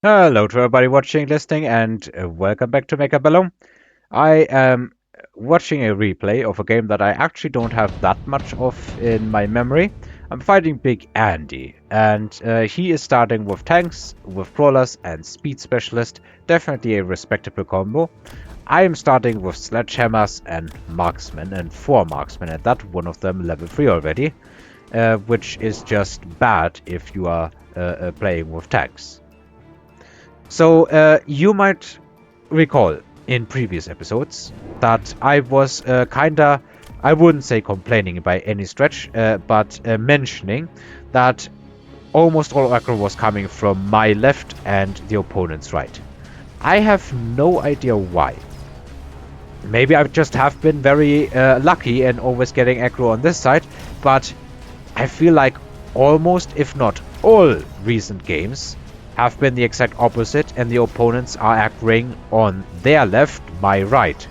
Hello to everybody watching, listening, and welcome back to Mechabellum. I am watching a replay of a game that I actually don't have that much of in my memory. I'm fighting Big Andy, and he is starting with tanks, with crawlers, and speed specialist. Definitely a respectable combo. I am starting with sledgehammers and marksmen, and 4 marksmen at that, one of them level 3 already, which is just bad if you are playing with tanks. So you might recall in previous episodes that I was I wouldn't say complaining by any stretch, but mentioning that almost all aggro was coming from my left and the opponent's right. I have no idea why. Maybe I just have been very lucky and always getting aggro on this side, but I feel like almost, if not all, recent games have been the exact opposite, and the opponents are aggroing on their left, my right.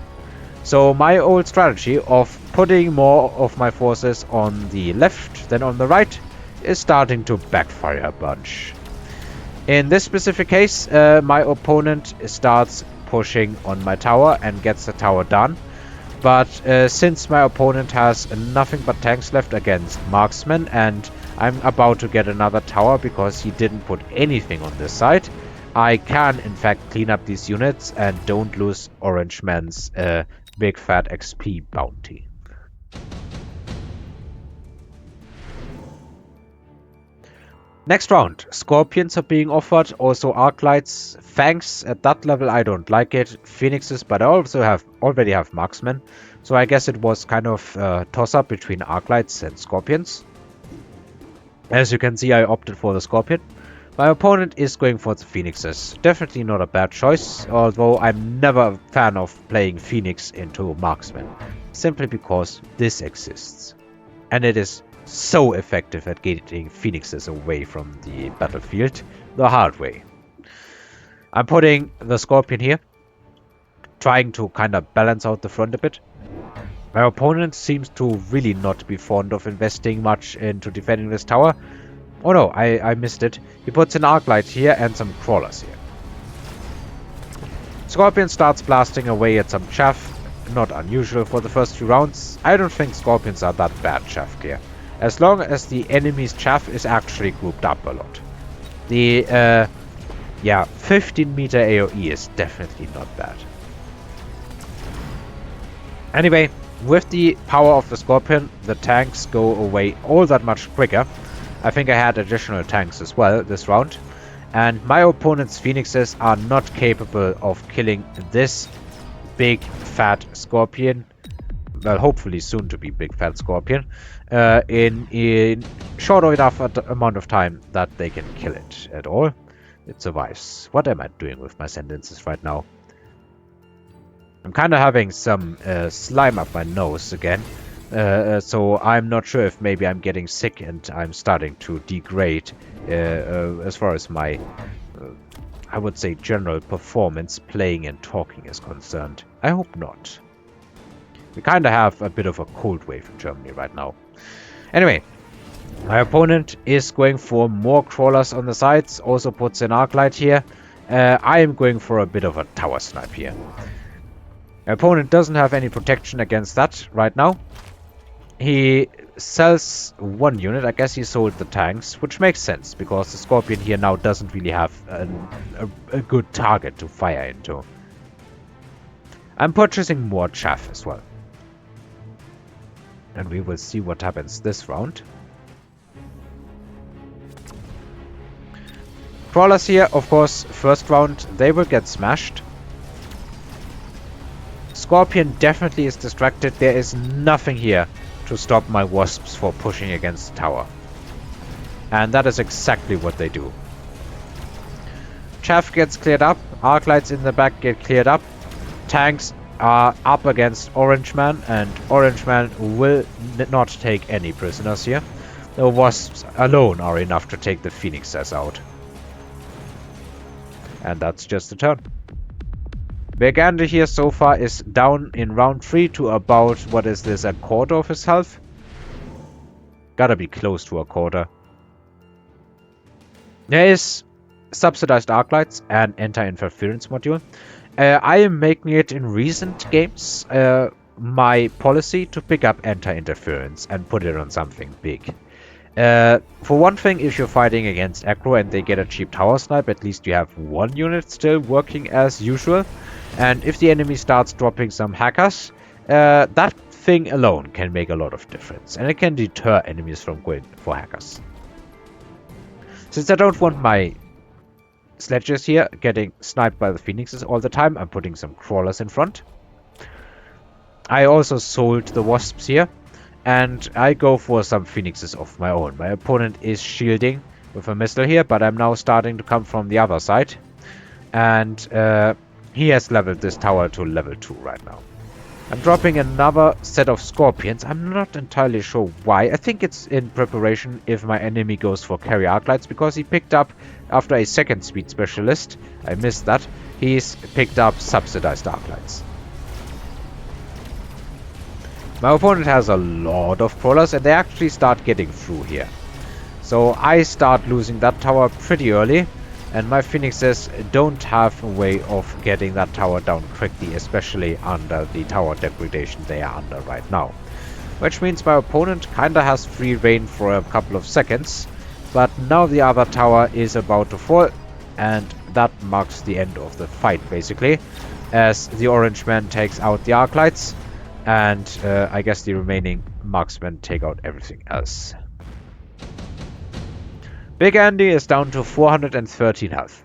So my old strategy of putting more of my forces on the left than on the right is starting to backfire a bunch. In this specific case, my opponent starts pushing on my tower and gets the tower done. But since my opponent has nothing but tanks left against marksmen, and I'm about to get another tower because he didn't put anything on this side, I can in fact clean up these units and don't lose Orange Man's big fat XP bounty. Next round, Scorpions are being offered, also Arclights, Fangs. At that level I don't like it, Phoenixes, but I also already have Marksmen, so I guess it was kind of a toss-up between Arclights and Scorpions. As you can see, I opted for the Scorpion. My opponent is going for the Phoenixes. Definitely not a bad choice, although I'm never a fan of playing Phoenix into Marksman, simply because this exists. And it is so effective at getting Phoenixes away from the battlefield the hard way. I'm putting the Scorpion here, trying to kind of balance out the front a bit. My opponent seems to really not be fond of investing much into defending this tower. Oh no, I missed it. He puts an Arclight here and some crawlers here. Scorpion starts blasting away at some chaff. Not unusual for the first few rounds. I don't think Scorpions are that bad chaff here, as long as the enemy's chaff is actually grouped up a lot. The 15 meter AoE is definitely not bad. Anyway, with the power of the Scorpion, the tanks go away all that much quicker. I think I had additional tanks as well this round. And my opponent's Phoenixes are not capable of killing this big fat Scorpion. Well, hopefully soon to be big fat Scorpion. In short enough amount of time that they can kill it at all. It survives. What am I doing with my sentences right now? I'm kind of having some slime up my nose again. So I'm not sure if maybe I'm getting sick and I'm starting to degrade as far as my, I would say, general performance playing and talking is concerned. I hope not. We kind of have a bit of a cold wave in Germany right now. Anyway, my opponent is going for more crawlers on the sides, also puts an Arclight here. I am going for a bit of a tower snipe here. My opponent doesn't have any protection against that right now. He sells one unit. I guess he sold the tanks, which makes sense because the Scorpion here now doesn't really have a good target to fire into. I'm purchasing more chaff as well. And we will see what happens this round. Crawlers here, of course, first round, they will get smashed. Scorpion definitely is distracted. There is nothing here to stop my wasps for pushing against the tower. And that is exactly what they do. Chaff gets cleared up. Arclights in the back get cleared up. Tanks are up against Orange Man, and Orange Man will not take any prisoners here. The wasps alone are enough to take the Phoenixes out. And that's just a turn. Big Andy here so far is down in round 3 to about, what is this, a quarter of his health? Gotta be close to a quarter. There is subsidized arc lights and anti-interference module. I am making it in recent games my policy to pick up anti-interference and put it on something big. For one thing, if you're fighting against aggro and they get a cheap tower snipe, at least you have one unit still working as usual. And if the enemy starts dropping some hackers, that thing alone can make a lot of difference. And it can deter enemies from going for hackers. Since I don't want my sledges here getting sniped by the phoenixes all the time, I'm putting some crawlers in front. I also sold the wasps here. And I go for some phoenixes of my own. My opponent is shielding with a missile here, but I'm now starting to come from the other side. And he has leveled this tower to level 2 right now. I'm dropping another set of scorpions. I'm not entirely sure why. I think it's in preparation if my enemy goes for carry arc lights, because he picked up, after a second speed specialist, I missed that, he's picked up subsidized arc lights. My opponent has a lot of crawlers and they actually start getting through here. So I start losing that tower pretty early, and my phoenixes don't have a way of getting that tower down quickly, especially under the tower degradation they are under right now. Which means my opponent kinda has free reign for a couple of seconds, but now the other tower is about to fall, and that marks the end of the fight basically, as the orange man takes out the arc lights. And I guess the remaining marksmen take out everything else. Big Andy is down to 413 health.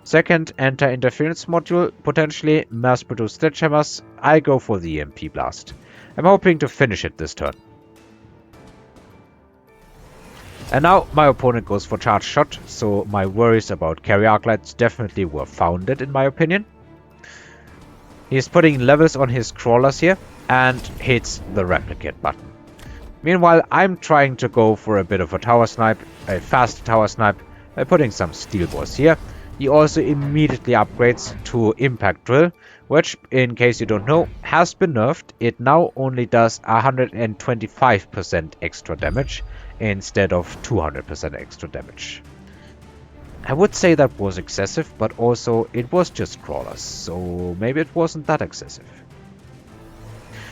Second anti-interference module, potentially mass-produced sledgehammers. I go for the EMP blast. I'm hoping to finish it this turn. And now my opponent goes for charge shot, so my worries about carry arc lights definitely were founded in my opinion. He's putting levels on his crawlers here and hits the replicate button. Meanwhile, I'm trying to go for a bit of a tower snipe, a fast tower snipe, by putting some steel balls here. He also immediately upgrades to impact drill, which, in case you don't know, has been nerfed. It now only does 125% extra damage instead of 200% extra damage. I would say that was excessive, but also it was just crawlers, so maybe it wasn't that excessive.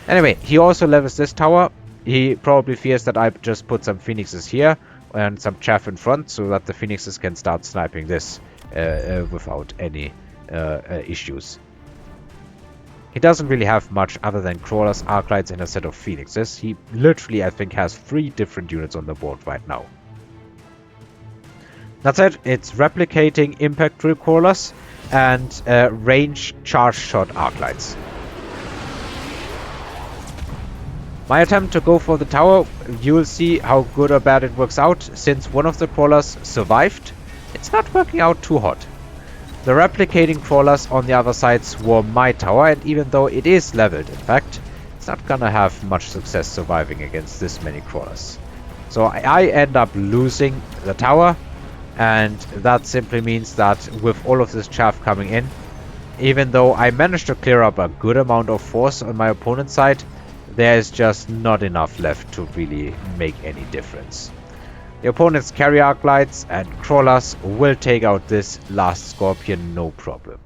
Anyway, he also levels this tower. He probably fears that I just put some phoenixes here and some chaff in front so that the phoenixes can start sniping this without any issues. He doesn't really have much other than crawlers, arc lights, and a set of phoenixes. He literally, I think, has 3 different units on the board right now. That said, it's replicating impact drill crawlers and range charge shot arc lights. My attempt to go for the tower, you'll see how good or bad it works out. Since one of the crawlers survived, it's not working out too hot. The replicating crawlers on the other side swarm my tower, and even though it is leveled, in fact, it's not gonna have much success surviving against this many crawlers. So I end up losing the tower. And that simply means that with all of this chaff coming in, even though I managed to clear up a good amount of force on my opponent's side, there is just not enough left to really make any difference. The opponent's carry arc lights and crawlers will take out this last scorpion no problem.